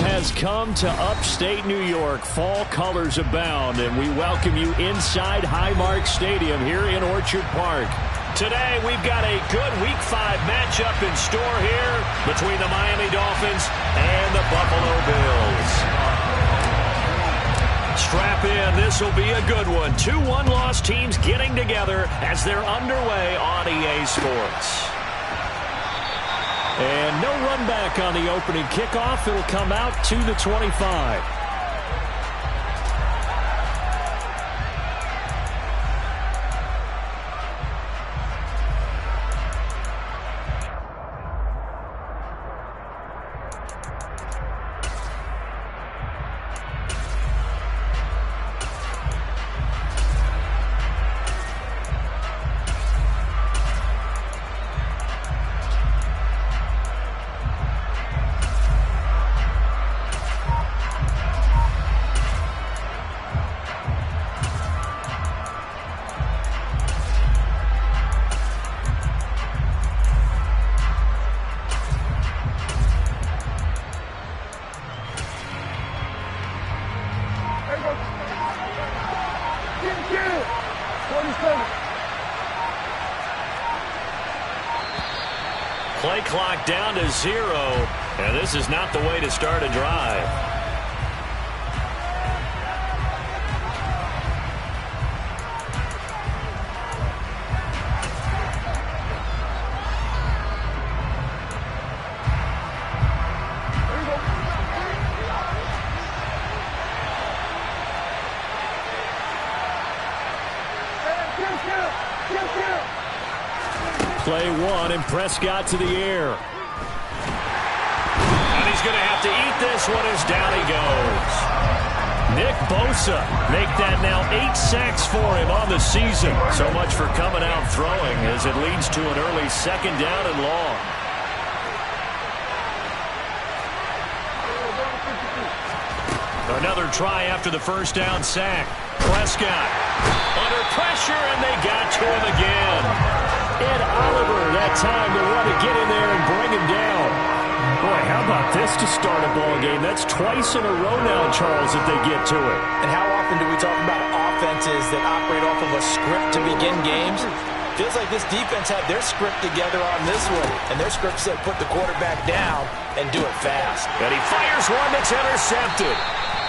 has come to upstate New York. Fall colors abound, and we welcome you inside Highmark Stadium here in Orchard Park. Today, we've got a good Week 5 matchup in store here between the Miami Dolphins and the Buffalo Bills. Strap in. This will be a good one. 2 one-loss teams getting together as they're underway on EA Sports. And no run back on the opening kickoff. It'll come out to the 25. Play clock down to 0, and this is not the way to start a drive. Play 1, and Prescott to the air. And he's going to have to eat this one as down he goes. Nick Bosa make that now 8 sacks for him on the season. So much for coming out throwing as it leads to an early 2nd down and long. Another try after the 1st down sack. Prescott under pressure, and they got to him again. Ed Oliver that time to want to get in there and bring him down. Boy, how about this to start a ball game? That's twice in a row now, Charles, if they get to it. And how often do we talk about offenses that operate off of a script to begin games? Feels like this defense had their script together on this one, and their script said put the quarterback down and do it fast. And he fires one that's intercepted.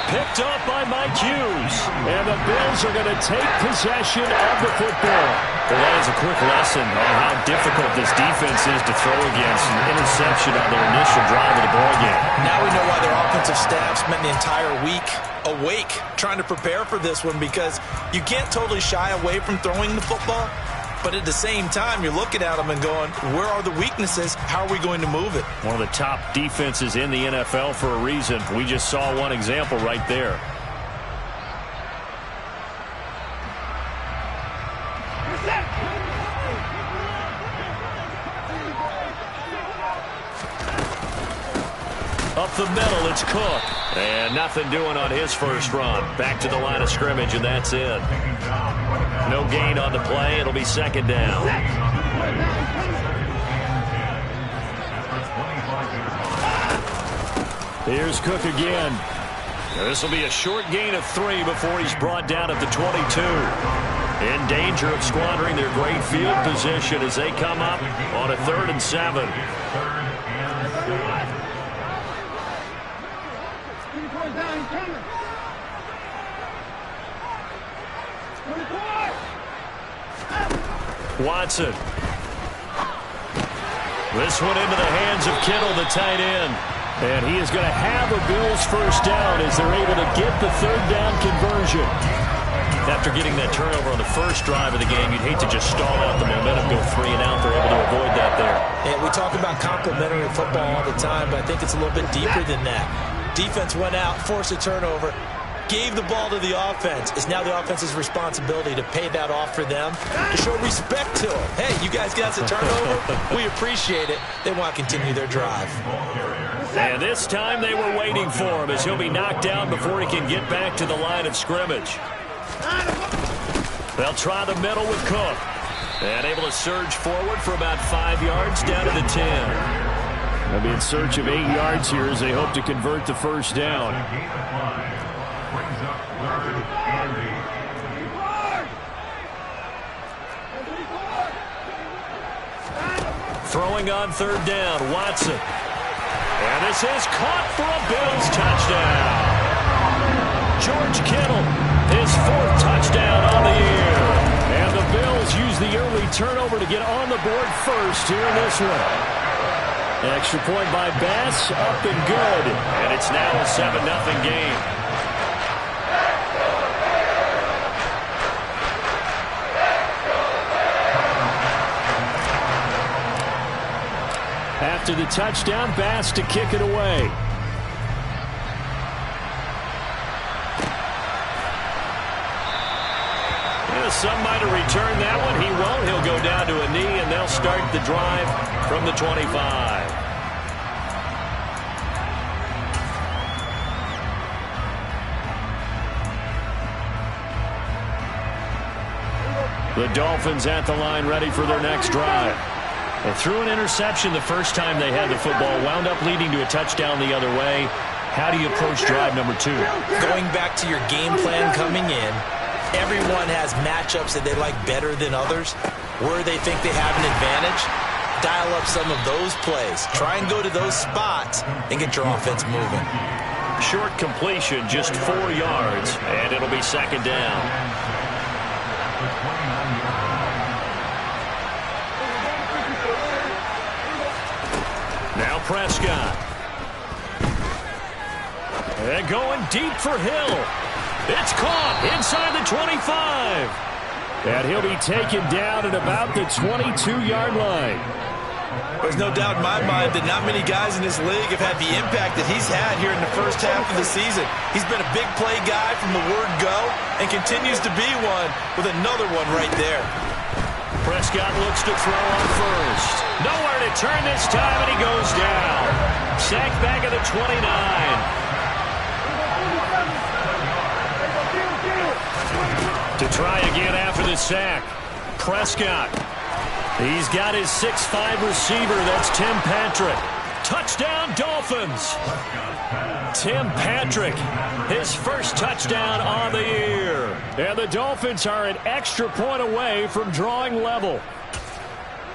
Picked up by Mike Hughes. And the Bills are going to take possession of the football. Well, that is a quick lesson on how difficult this defense is to throw against. An interception on their initial drive of the ball game. Now we know why their offensive staff spent the entire week awake trying to prepare for this one, because you can't totally shy away from throwing the football. But at the same time, you're looking at them and going, where are the weaknesses? How are we going to move it? One of the top defenses in the NFL for a reason. We just saw one example right there. Up the middle, it's Cook. And nothing doing on his first run. Back to the line of scrimmage, and that's it. No gain on the play. It'll be 2nd down. Here's Cook again. This will be a short gain of 3 before he's brought down at the 22. In danger of squandering their great field position as they come up on a 3rd and 7. Watson. This one into the hands of Kittle, the tight end. And he is going to have a Bills first down as they're able to get the 3rd down conversion. After getting that turnover on the first drive of the game, you'd hate to just stall out the momentum, go 3 and out. They're able to avoid that there. And we talk about complementary football all the time, but I think it's a little bit deeper than that. Defense went out, forced a turnover, gave the ball to the offense. It's now the offense's responsibility to pay that off for them, to show respect to them. Hey, you guys got a turnover? We appreciate it. They want to continue their drive. And this time they were waiting for him as he'll be knocked down before he can get back to the line of scrimmage. They'll try the middle with Cook. And able to surge forward for about 5 yards down to the 10. They'll be in search of 8 yards here as they hope to convert the first down. Throwing on third down, Watson. And this is caught for a Bills touchdown. George Kittle, his 4th touchdown on the year. And the Bills use the early turnover to get on the board first here in this one. Extra point by Bass, up and good. And it's now a 7-0 game. After the touchdown, Bass to kick it away. Some might have returned that one. He won't. He'll go down to a knee, and they'll start the drive from the 25. The Dolphins at the line, ready for their next drive. They threw an interception the first time they had the football, wound up leading to a touchdown the other way. How do you approach drive number 2? Going back to your game plan coming in, everyone has matchups that they like better than others, where they think they have an advantage. Dial up some of those plays. Try and go to those spots and get your offense moving. Short completion, just 4 yards, and it'll be second down. Now Prescott. And going deep for Hill. It's caught inside the 25. And he'll be taken down at about the 22-yard line. There's no doubt in my mind that not many guys in this league have had the impact that he's had here in the first half of the season. He's been a big play guy from the word go and continues to be one with another one right there. Prescott looks to throw on first. Nowhere to turn this time, and he goes down. Sacked back at the 29. To try again after the sack, Prescott. He's got his 6'5" receiver. That's Tim Patrick. Touchdown, Dolphins. Tim Patrick, his first touchdown on the year. And the Dolphins are an extra point away from drawing level.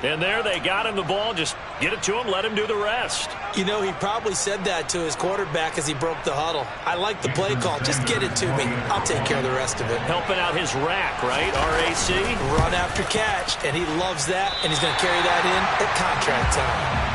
And there they got him the ball. Just get it to him, let him do the rest. You know, he probably said that to his quarterback as he broke the huddle. I like the play call. Just get it to me. I'll take care of the rest of it. Helping out his rack, right? RAC? Run after catch, and he loves that, and he's going to carry that in at contract time.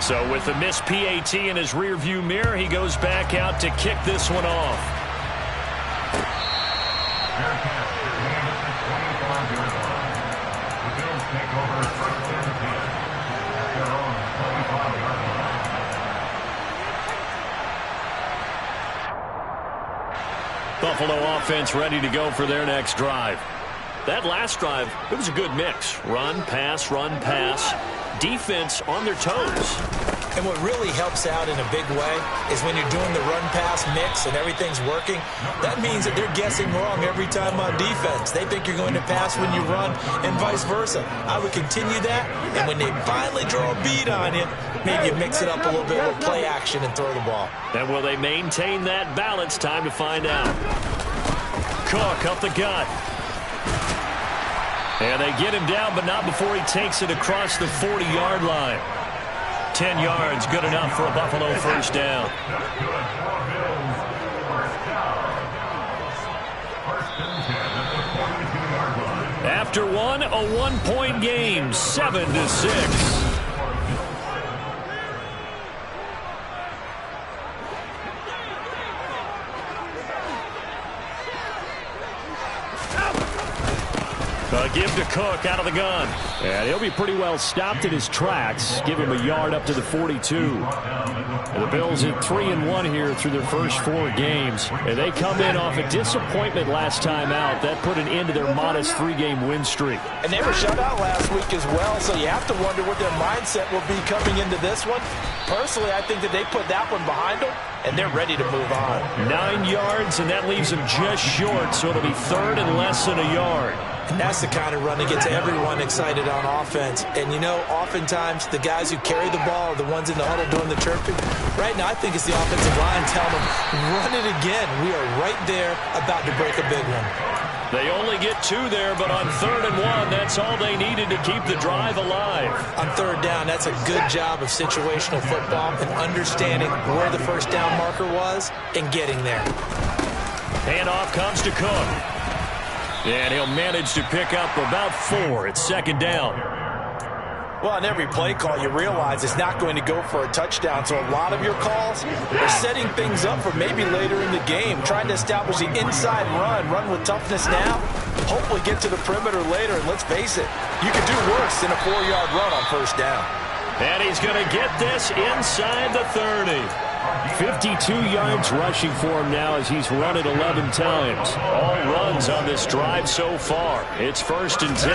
So with the missed PAT in his rearview mirror, he goes back out to kick this one off. Buffalo offense ready to go for their next drive. That last drive, it was a good mix. Run, pass, run, pass. Defense on their toes. And what really helps out in a big way is when you're doing the run-pass mix and everything's working, that means that they're guessing wrong every time on defense. They think you're going to pass when you run and vice versa. I would continue that, and when they finally draw a beat on you, maybe you mix it up a little bit with play action and throw the ball. And will they maintain that balance? Time to find out. Cook up the gut. And they get him down, but not before he takes it across the 40-yard line. 10 yards, good enough for a Buffalo first down. After one, a one-point game, 7-6. Give to Cook out of the gun. And he'll be pretty well stopped in his tracks. Give him a yard up to the 42. And the Bills at 3-1 here through their first 4 games. And they come in off a disappointment last time out. That put an end to their modest 3-game win streak. And they were shut out last week as well, so you have to wonder what their mindset will be coming into this one. Personally, I think that they put that one behind them, and they're ready to move on. 9 yards, and that leaves them just short, so it'll be 3rd and less than a yard. And that's the kind of run that gets everyone excited on offense. And, you know, oftentimes the guys who carry the ball are the ones in the huddle doing the chirping. Right now, I think it's the offensive line telling them, run it again. We are right there about to break a big one. They only get 2 there, but on 3rd and 1, that's all they needed to keep the drive alive. On 3rd down, that's a good job of situational football and understanding where the first down marker was and getting there. Handoff comes to Cook. And he'll manage to pick up about 4 at 2nd down. Well, on every play call, you realize it's not going to go for a touchdown. So a lot of your calls are setting things up for maybe later in the game, trying to establish the inside run with toughness now, hopefully get to the perimeter later. And let's face it, you could do worse than a 4-yard run on 1st down. And he's going to get this inside the 30. 52 yards rushing for him now as he's run it 11 times. All runs on this drive so far. It's 1st and 10.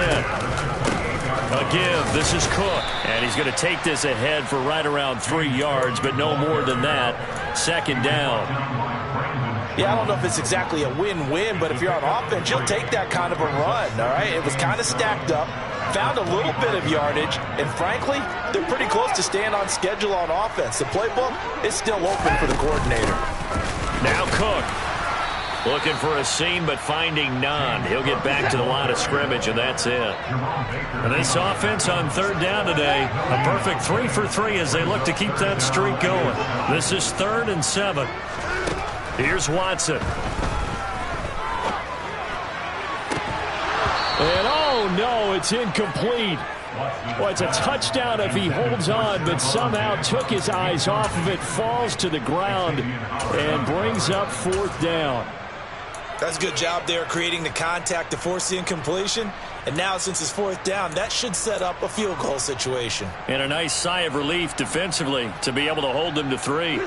A give. This is Cook. And he's going to take this ahead for right around 3 yards, but no more than that. 2nd down. Yeah, I don't know if it's exactly a win-win, but if you're on offense, you'll take that kind of a run, all right? It was kind of stacked up, found a little bit of yardage, and frankly, they're pretty close to staying on schedule on offense. The playbook is still open for the coordinator. Now Cook. Looking for a seam, but finding none. He'll get back to the line of scrimmage, and that's it. And this offense on 3rd down today, a perfect 3 for 3 as they look to keep that streak going. This is 3rd and 7. Here's Watson. And oh no, it's incomplete. Well, it's a touchdown if he holds on, but somehow took his eyes off of it, falls to the ground, and brings up 4th down. That's a good job there creating the contact to force the incompletion. And now since it's 4th down, that should set up a field goal situation. And a nice sigh of relief defensively to be able to hold them to 3.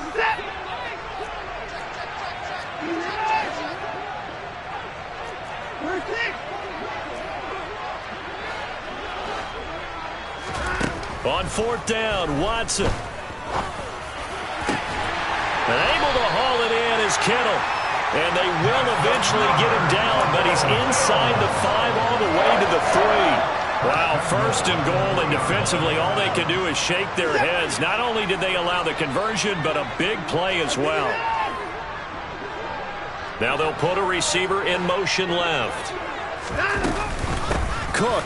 On 4th down, Watson. And able to haul it in is Kittle. And they will eventually get him down, but he's inside the 5 all the way to the 3. Wow, 1st and goal, and defensively all they can do is shake their heads. Not only did they allow the conversion, but a big play as well. Now they'll put a receiver in motion left. Cook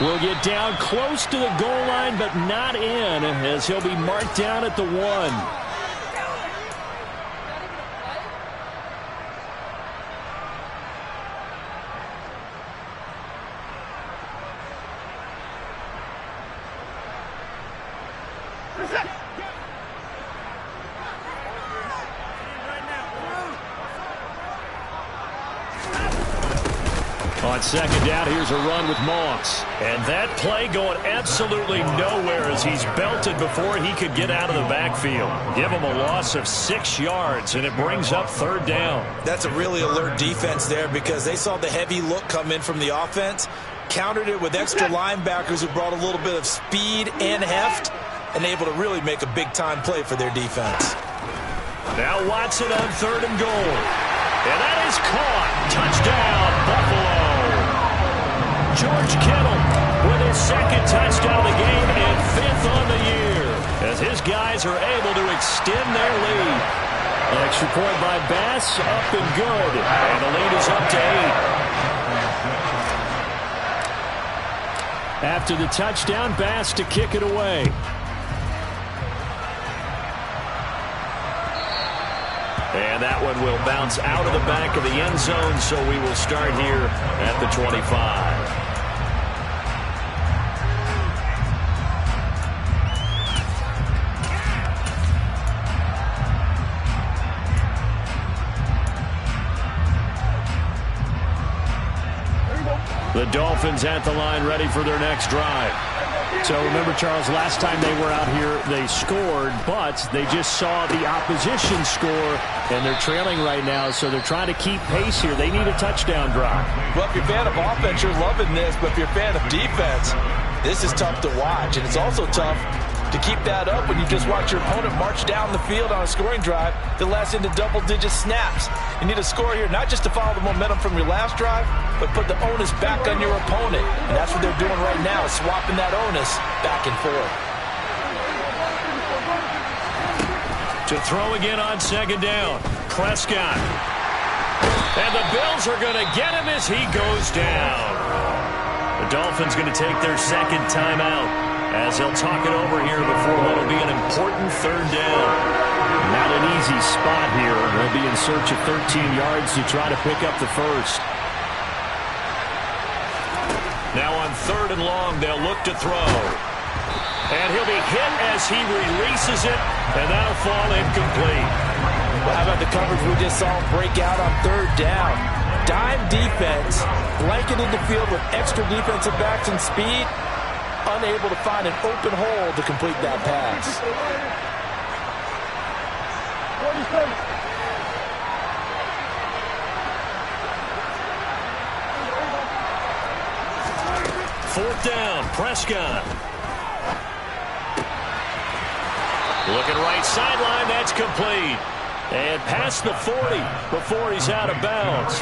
will get down close to the goal line, but not in, as he'll be marked down at the 1. On 2nd down, here's a run with Moss. And that play going absolutely nowhere as he's belted before he could get out of the backfield. Give him a loss of 6 yards, and it brings up 3rd down. That's a really alert defense there because they saw the heavy look come in from the offense, countered it with extra linebackers who brought a little bit of speed and heft, and able to really make a big-time play for their defense. Now Watson on 3rd and goal. And that is caught. Touchdown, Buffalo. George Kittle with his 2nd touchdown of the game and 5th on the year as his guys are able to extend their lead. An extra point by Bass, up and good. And the lead is up to 8. After the touchdown, Bass to kick it away. And that one will bounce out of the back of the end zone, so we will start here at the 25. The Dolphins at the line, ready for their next drive. So remember, Charles, last time they were out here, they scored, but they just saw the opposition score, and they're trailing right now, so they're trying to keep pace here. They need a touchdown drive. Well, if you're a fan of offense, you're loving this, but if you're a fan of defense, this is tough to watch, and it's also tough to keep that up when you just watch your opponent march down the field on a scoring drive that lasts into double-digit snaps. You need a score here, not just to follow the momentum from your last drive, but put the onus back on your opponent. And that's what they're doing right now, swapping that onus back and forth. To throw again on second down, Prescott. And the Bills are going to get him as he goes down. The Dolphins going to take their second timeout as they'll talk it over here before what will be an important third down. Not an easy spot here. They'll be in search of 13 yards to try to pick up the first. Now on third and long, they'll look to throw. And he'll be hit as he releases it, and that'll fall incomplete. Well, how about the coverage we just saw break out on third down? Dime defense, blanketed the field with extra defensive backs and speed, unable to find an open hole to complete that pass. Fourth down, Prescott. Looking right sideline, that's complete. And past the 40 before he's out of bounds.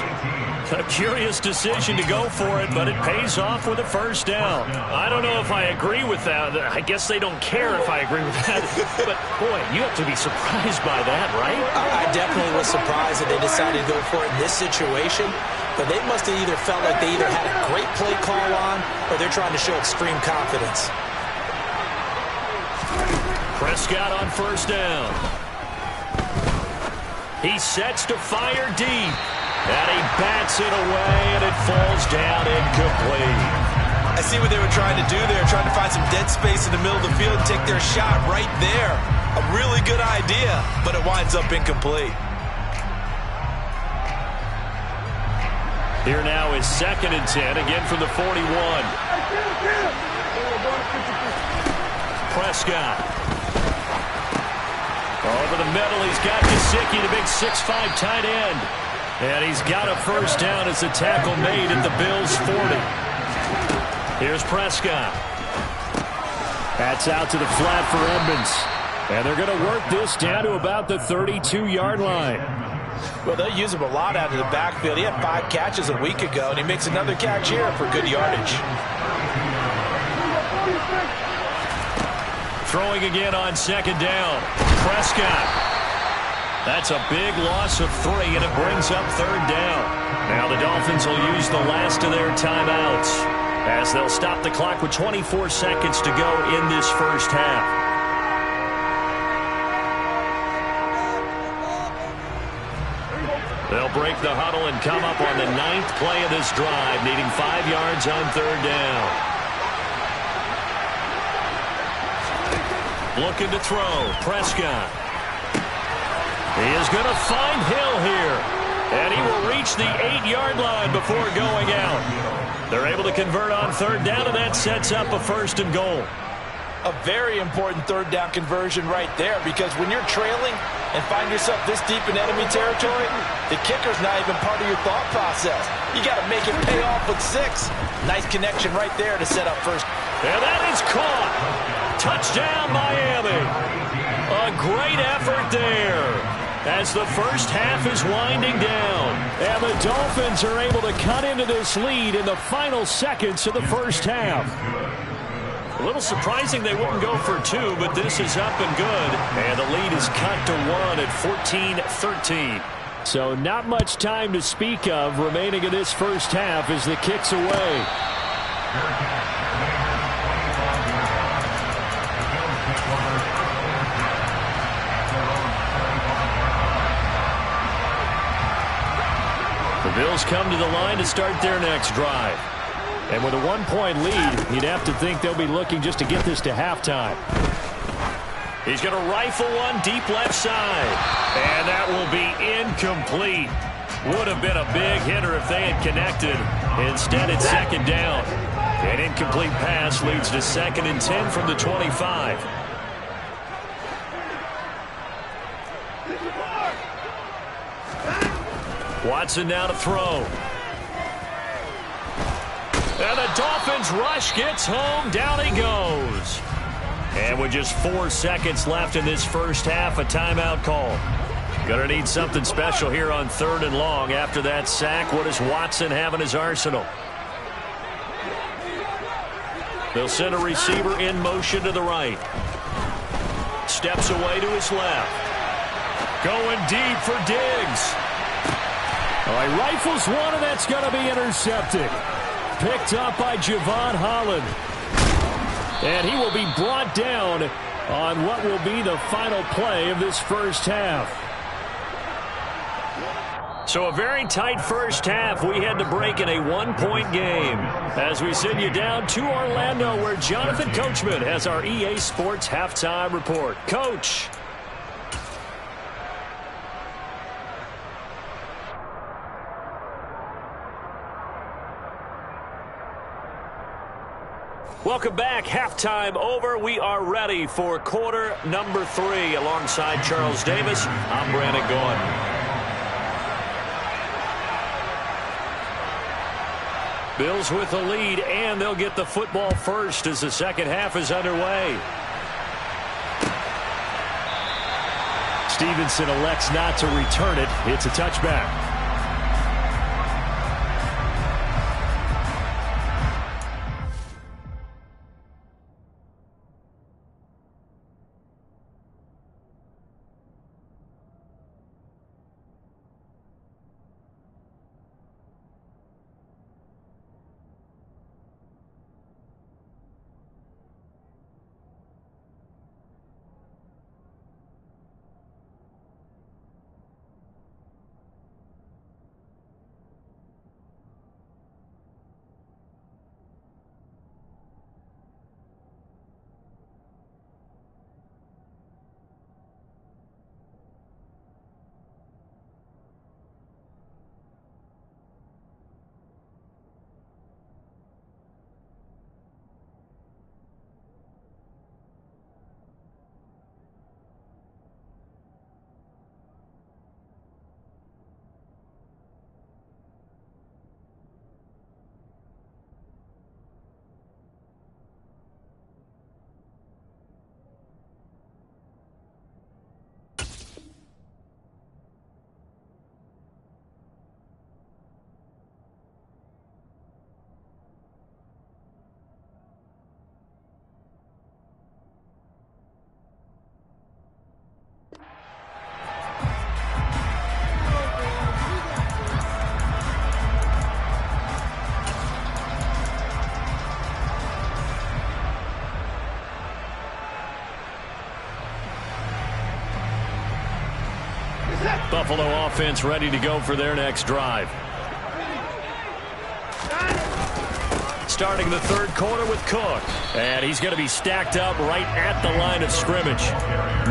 A curious decision to go for it, but it pays off with a first down. I don't know if I agree with that. I guess they don't care if I agree with that. But, boy, you have to be surprised by that, right? I definitely was surprised that they decided to go for it in this situation. But they must have either felt like they either had a great play call on or they're trying to show extreme confidence. Prescott on first down. He sets to fire deep. And he bats it away, and it falls down incomplete. I see what they were trying to do there, trying to find some dead space in the middle of the field and take their shot right there. A really good idea, but it winds up incomplete. Here now is 2nd and 10, again from the 41. Prescott. Over the middle, he's got Gesicki, the big 6'5" tight end. And he's got a first down as the tackle made at the Bills' 40. Here's Prescott. That's out to the flat for Edmonds. And they're going to work this down to about the 32-yard line. Well, they'll use him a lot out of the backfield. He had 5 catches a week ago, and he makes another catch here for good yardage. Throwing again on second down. Prescott. That's a big loss of 3, and it brings up third down. Now the Dolphins will use the last of their timeouts as they'll stop the clock with 24 seconds to go in this first half. They'll break the huddle and come up on the 9th play of this drive, needing 5 yards on third down. Looking to throw, Prescott. He is going to find Hill here. And he will reach the 8-yard line before going out. They're able to convert on third down, and that sets up a 1st and goal. A very important third down conversion right there, because when you're trailing and find yourself this deep in enemy territory, the kicker's not even part of your thought process. You got to make it pay off with 6. Nice connection right there to set up first. And that is caught. Touchdown, Miami. A great effort there as the first half is winding down. And the Dolphins are able to cut into this lead in the final seconds of the first half. A little surprising they wouldn't go for 2, but this is up and good. And the lead is cut to 1 at 14-13. So not much time to speak of remaining in this first half as the kick's away. The Bills come to the line to start their next drive. And with a 1-point lead, you'd have to think they'll be looking just to get this to halftime. He's going to rifle one deep left side. And that will be incomplete. Would have been a big hitter if they had connected. Instead, it's second down. An incomplete pass leads to 2nd and 10 from the 25. Watson now to throw. And the Dolphins rush gets home. Down he goes. And with just 4 seconds left in this first half, a timeout call. Going to need something special here on 3rd and long. After that sack, what does Watson have in his arsenal? They'll send a receiver in motion to the right. Steps away to his left. Going deep for Diggs. All right, rifles one, and that's going to be intercepted. Picked up by Javon Holland. And he will be brought down on what will be the final play of this first half. So a very tight first half. We had to break in a 1-point game as we send you down to Orlando, where Jonathan Coachman has our EA Sports halftime report. Coach. Welcome back. Halftime over. We are ready for quarter number 3. Alongside Charles Davis, I'm Brandon Gordon. Bills with the lead, and they'll get the football first as the second half is underway. Stevenson elects not to return it. It's a touchback. Buffalo offense ready to go for their next drive. Starting the third quarter with Cook. And he's going to be stacked up right at the line of scrimmage.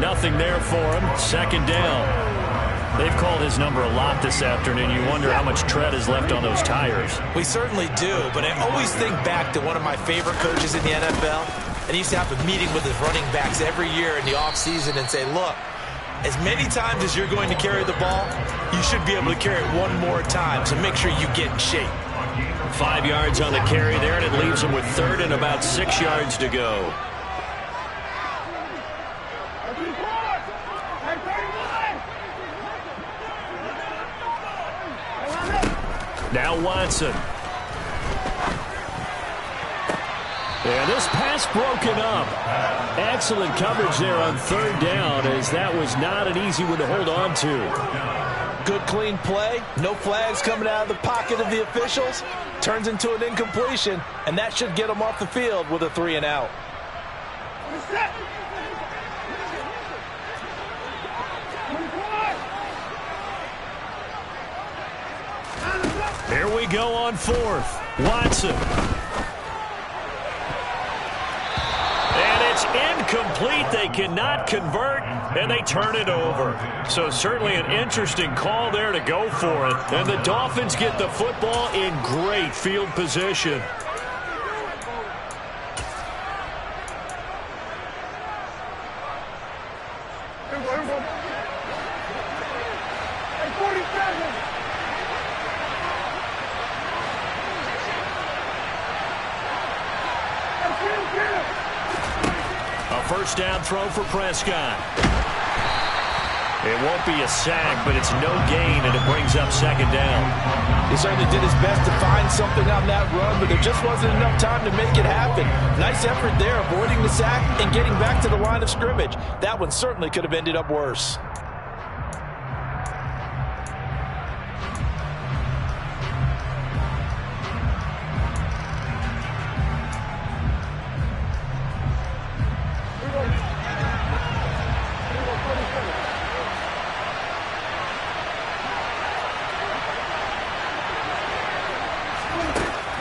Nothing there for him. Second down. They've called his number a lot this afternoon. You wonder how much tread is left on those tires. We certainly do, but I always think back to one of my favorite coaches in the NFL. And he used to have a meeting with his running backs every year in the offseason and say, look, as many times as you're going to carry the ball, you should be able to carry it one more time, so make sure you get in shape. 5 yards on the carry there, and it leaves him with third and about 6 yards to go. Now Watson. And this pass broken up. Excellent coverage there on third down, as that was not an easy one to hold on to. Good clean play. No flags coming out of the pocket of the officials. Turns into an incompletion, and that should get them off the field with a 3 and out. Here we go on fourth. Watson. And it's incomplete. incomplete. They cannot convert, and they turn it over. So certainly an interesting call there to go for it. And the Dolphins get the football in great field position. First down throw for Prescott. It won't be a sack, but it's no gain, and it brings up second down. He certainly did his best to find something on that run, but there just wasn't enough time to make it happen. Nice effort there, avoiding the sack and getting back to the line of scrimmage. That one certainly could have ended up worse.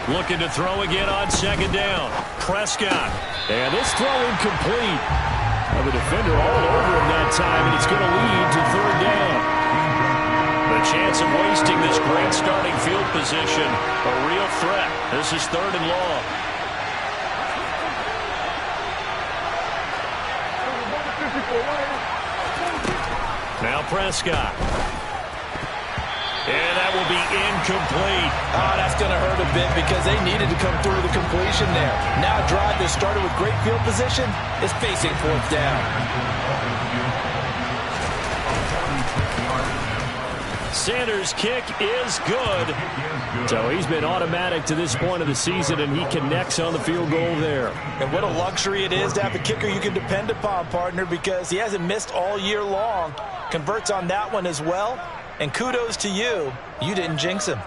Looking to throw again on second down. Prescott. And this throw incomplete. The defender all over him that time, and it's going to lead to third down. The chance of wasting this great starting field position, a real threat. This is third and long. Now Prescott. And that will be incomplete. Oh, that's going to hurt a bit because they needed to come through the completion there. Now a drive that started with great field position is facing fourth down. Sanders' kick is good. So he's been automatic to this point of the season, and he connects on the field goal there. And what a luxury it is to have a kicker you can depend upon, partner, because he hasn't missed all year long. Converts on that one as well. And kudos to you. You didn't jinx him.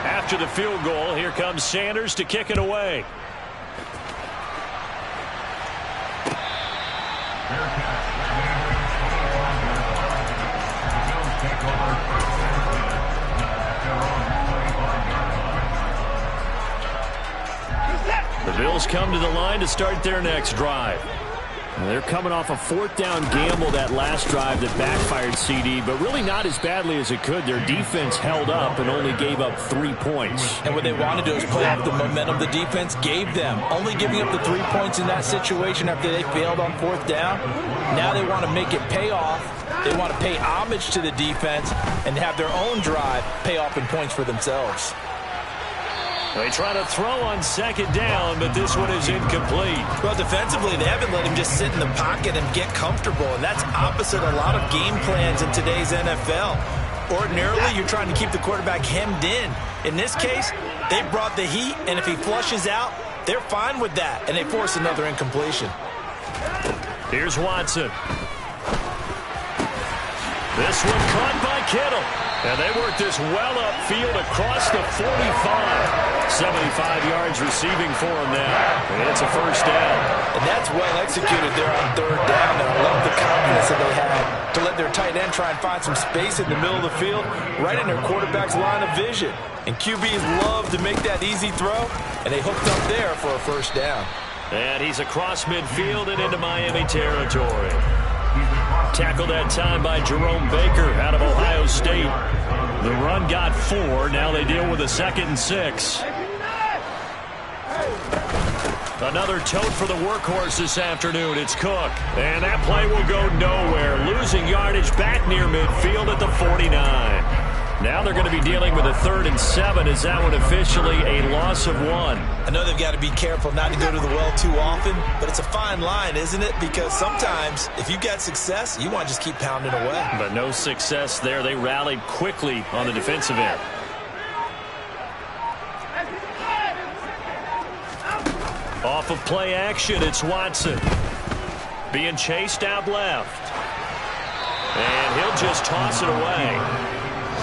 After the field goal, here comes Sanders to kick it away. The Bills come to the line to start their next drive. They're coming off a fourth down gamble that last drive that backfired CD, but really not as badly as it could. Their defense held up and only gave up 3 points. And what they want to do is play off the momentum the defense gave them. Only giving up the 3 points in that situation after they failed on fourth down. Now they want to make it pay off. They want to pay homage to the defense and have their own drive pay off in points for themselves. They try to throw on second down, but this one is incomplete. Well, defensively, they haven't let him just sit in the pocket and get comfortable, and that's opposite a lot of game plans in today's NFL. Ordinarily, you're trying to keep the quarterback hemmed in. In this case, they brought the heat, and if he flushes out, they're fine with that, and they force another incompletion. Here's Watson. This one caught by Kittle. And they work this well upfield across the 45. 75 yards receiving for him now. And it's a first down. And that's well executed there on third down. And I love the confidence that they had to let their tight end try and find some space in the middle of the field, right in their quarterback's line of vision. And QBs love to make that easy throw, and they hooked up there for a first down. And he's across midfield and into Miami territory. Tackled that time by Jerome Baker out of Ohio State. The run got 4. Now they deal with a 2nd and 6. Another tote for the workhorse this afternoon. It's Cook. And that play will go nowhere. Losing yardage back near midfield at the 49. Now they're going to be dealing with a 3rd and 7. Is that one officially a loss of 1? I know they've got to be careful not to go to the well too often, but it's a fine line, isn't it? Because sometimes if you've got success, you want to just keep pounding away. But no success there. They rallied quickly on the defensive end. Off of play action, it's Watson. Being chased out left. And he'll just toss it away.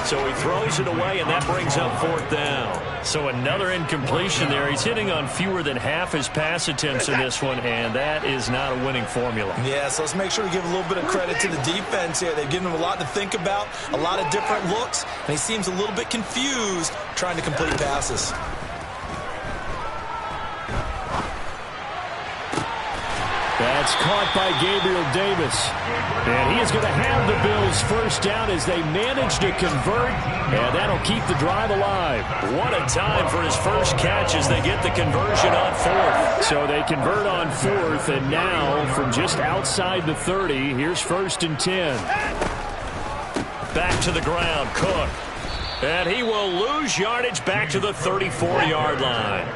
So he throws it away, and that brings up 4th down. So another incompletion there. He's hitting on fewer than half his pass attempts in this one, and that is not a winning formula. Yeah, so let's make sure we give a little bit of credit to the defense here. They've given him a lot to think about, a lot of different looks, and he seems a little bit confused trying to complete passes. That's caught by Gabriel Davis. And he is going to have the Bills first down as they manage to convert, and that'll keep the drive alive. What a time for his first catch as they get the conversion on fourth. So they convert on fourth, and now from just outside the 30, here's 1st and 10. Back to the ground, Cook. And he will lose yardage back to the 34-yard line.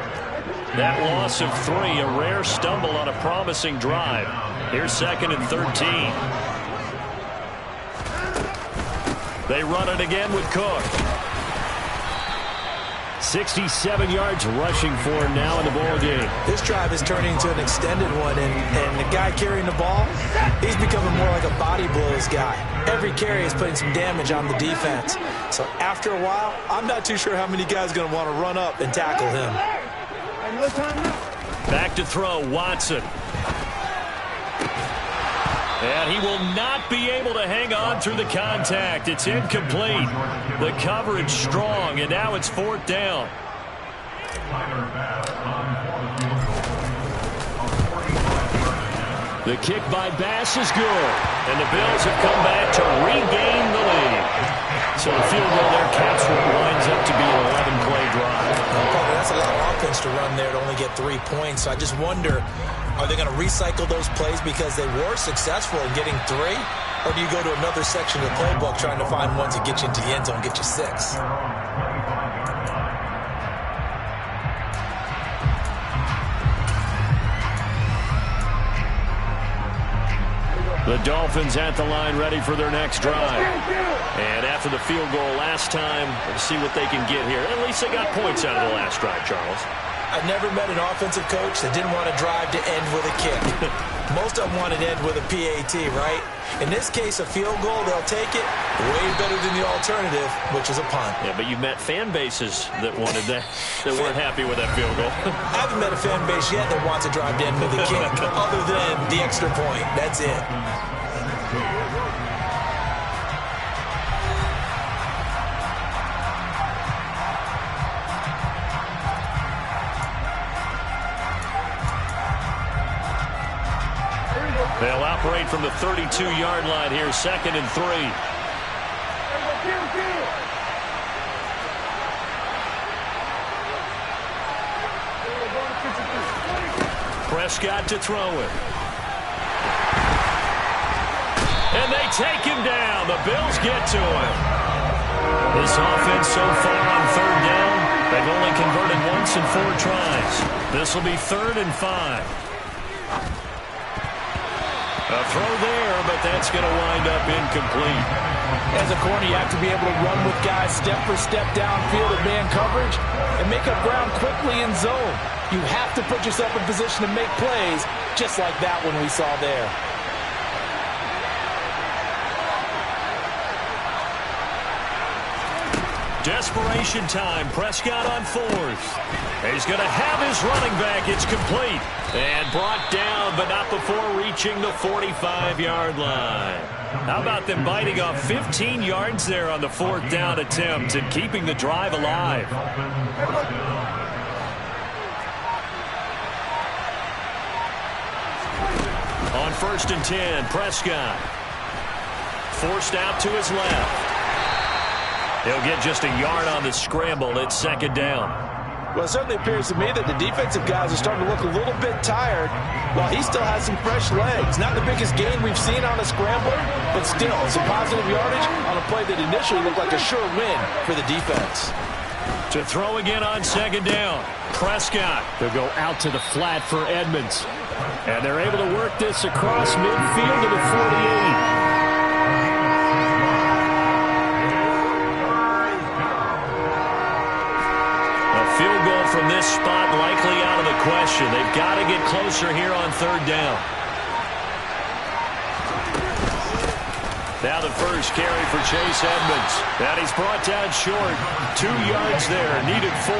That loss of 3, a rare stumble on a promising drive. Here's 2nd and 13. They run it again with Cook. 67 yards rushing for him now in the ball game. This drive is turning into an extended one, and the guy carrying the ball, he's becoming more like a body blows guy. Every carry is putting some damage on the defense. So after a while, I'm not too sure how many guys are going to want to run up and tackle him. Back to throw, Watson. And he will not be able to hang on through the contact. It's incomplete. The coverage strong, and now it's 4th down. The kick by Bass is good. And the Bills have come back to regain the lead. So the field goal there, Caps, winds up to be an 11-play drive. That's a lot of offense to run there to only get 3 points. So I just wonder, are they going to recycle those plays because they were successful in getting 3? Or do you go to another section of the playbook trying to find ones that get you into the end zone, get you 6? The Dolphins at the line ready for their next drive. And after the field goal last time, we'll see what they can get here. At least they got points out of the last drive, Charles. I've never met an offensive coach that didn't want to drive to end with a kick. Most of them want to end with a PAT, right? In this case, a field goal, they'll take it way better than the alternative, which is a punt. Yeah, but you met fan bases that wanted that, that weren't happy with that field goal. I haven't met a fan base yet that wants to drive to end with a kick, other than the extra point. That's it. They'll operate from the 32-yard line here, 2nd and 3. Prescott to throw it. And they take him down. The Bills get to him. This offense so far on 3rd down, they've only converted once in 4 tries. This will be 3rd and 5. A throw there, but that's going to wind up incomplete. As a corner, you have to be able to run with guys step for step downfield in man coverage and make up ground quickly in zone. You have to put yourself in position to make plays, just like that one we saw there. Desperation time. Prescott on 4th. He's going to have his running back. It's complete. And brought down, but not before reaching the 45-yard line. How about them biting off 15 yards there on the 4th down attempt and keeping the drive alive? On 1st and 10, Prescott. Forced out to his left. He'll get just a yard on the scramble. It's 2nd down. Well, it certainly appears to me that the defensive guys are starting to look a little bit tired while he still has some fresh legs. Not the biggest gain we've seen on a scrambler, but still some positive yardage on a play that initially looked like a sure win for the defense. To throw again on 2nd down. Prescott. They'll go out to the flat for Edmonds. And they're able to work this across midfield to the 48. Field goal from this spot likely out of the question. They've got to get closer here on 3rd down. Now the first carry for Chase Edmonds. And he's brought down short. 2 yards there. Needed 4.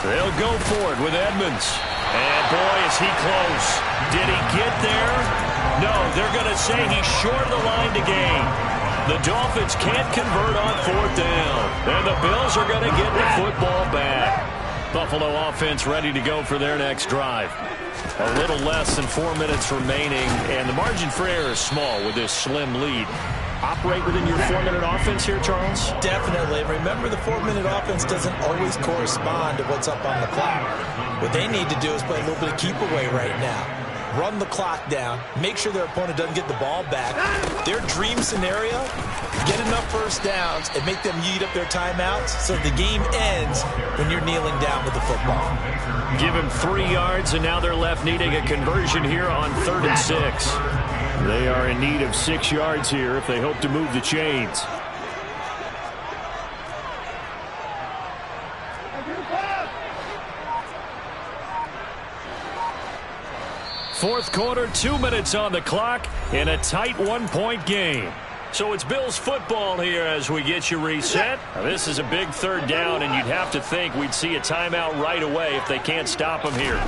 They'll go for it with Edmonds. And boy, is he close. Did he get there? No, they're going to say he's short of the line to gain. The Dolphins can't convert on 4th down. And the Bills are going to get the football back. Buffalo offense ready to go for their next drive. A little less than 4 minutes remaining, and the margin for error is small with this slim lead. Operate within your 4-minute offense here, Charles? Definitely. Remember, the 4-minute offense doesn't always correspond to what's up on the clock. What they need to do is play a little bit of keep away right now. Run the clock down, make sure their opponent doesn't get the ball back. Their dream scenario, get enough first downs and make them eat up their timeouts so the game ends when you're kneeling down with the football. Give him 3 yards, and now they're left needing a conversion here on 3rd and 6. They are in need of 6 yards here if they hope to move the chains. Fourth quarter, 2 minutes on the clock in a tight 1-point game. So it's Bills football here as we get you reset. Now, this is a big 3rd down, and you'd have to think we'd see a timeout right away if they can't stop him here.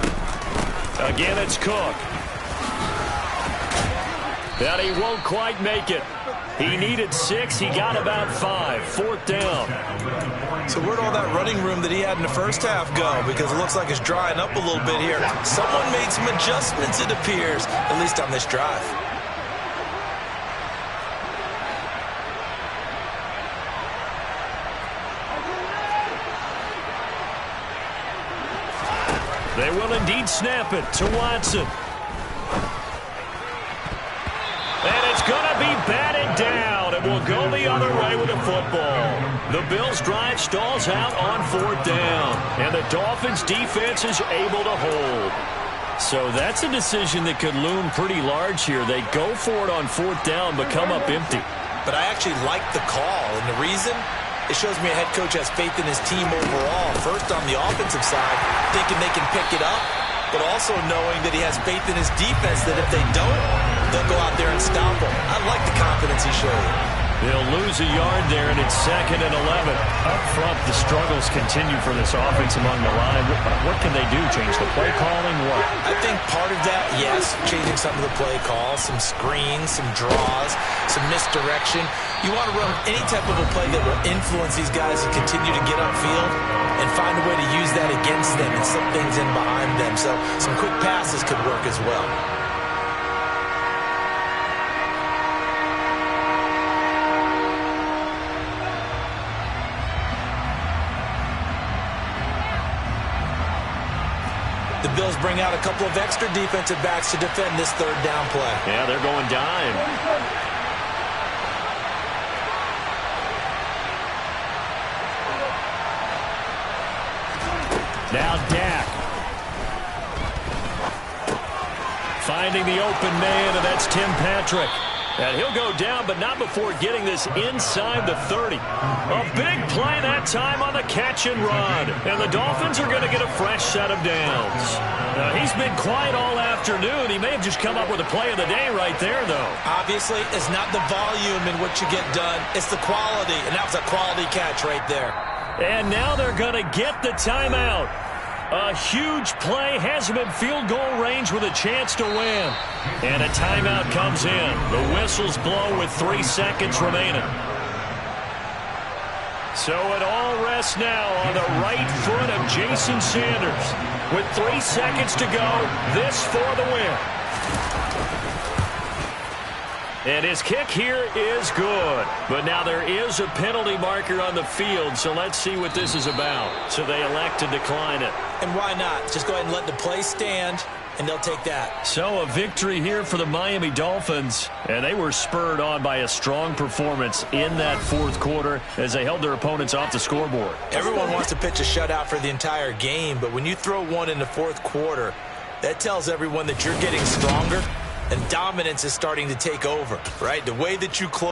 Again, it's Cook. But he won't quite make it. He needed 6. He got about 5. 4th down. So where'd all that running room that he had in the first half go? Because it looks like it's drying up a little bit here. Someone made some adjustments, it appears, at least on this drive. They will indeed snap it to Watson. And it's going to be batted down. It will go the other way with the football. The Bills' drive stalls out on 4th down. And the Dolphins' defense is able to hold. So that's a decision that could loom pretty large here. They go for it on 4th down, but come up empty. But I actually like the call. And the reason? It shows me a head coach has faith in his team overall. First on the offensive side, thinking they can pick it up, but also knowing that he has faith in his defense that if they don't, they'll go out there and stop him. I like the confidence he showed. They'll lose a yard there, and it's 2nd and 11. Up front, the struggles continue for this offense among the line. What can they do? Change the play calling? What? I think part of that, yes, changing some of the play calls, some screens, some draws, some misdirection. You want to run any type of a play that will influence these guys to continue to get upfield and find a way to use that against them and slip things in behind them. So some quick passes could work as well. The Bills bring out a couple of extra defensive backs to defend this 3rd down play. Yeah, they're going dime. Now Dak. Finding the open man, and that's Tim Patrick. And he'll go down, but not before getting this inside the 30. A big play that time on the catch and run. And the Dolphins are going to get a fresh set of downs. Now, he's been quiet all afternoon. He may have just come up with a play of the day right there, though. Obviously, it's not the volume in what you get done. It's the quality, and that was a quality catch right there. And now they're going to get the timeout. A huge play has him in field goal range with a chance to win. And a timeout comes in. The whistles blow with 3 seconds remaining. So it all rests now on the right foot of Jason Sanders. With 3 seconds to go, this for the win. And his kick here is good. But now there is a penalty marker on the field, so let's see what this is about. So they elect to decline it. And why not? Just go ahead and let the play stand, and they'll take that. So a victory here for the Miami Dolphins. And they were spurred on by a strong performance in that 4th quarter as they held their opponents off the scoreboard. Everyone wants to pitch a shutout for the entire game, but when you throw one in the 4th quarter, that tells everyone that you're getting stronger. And dominance is starting to take over, right? The way that you close.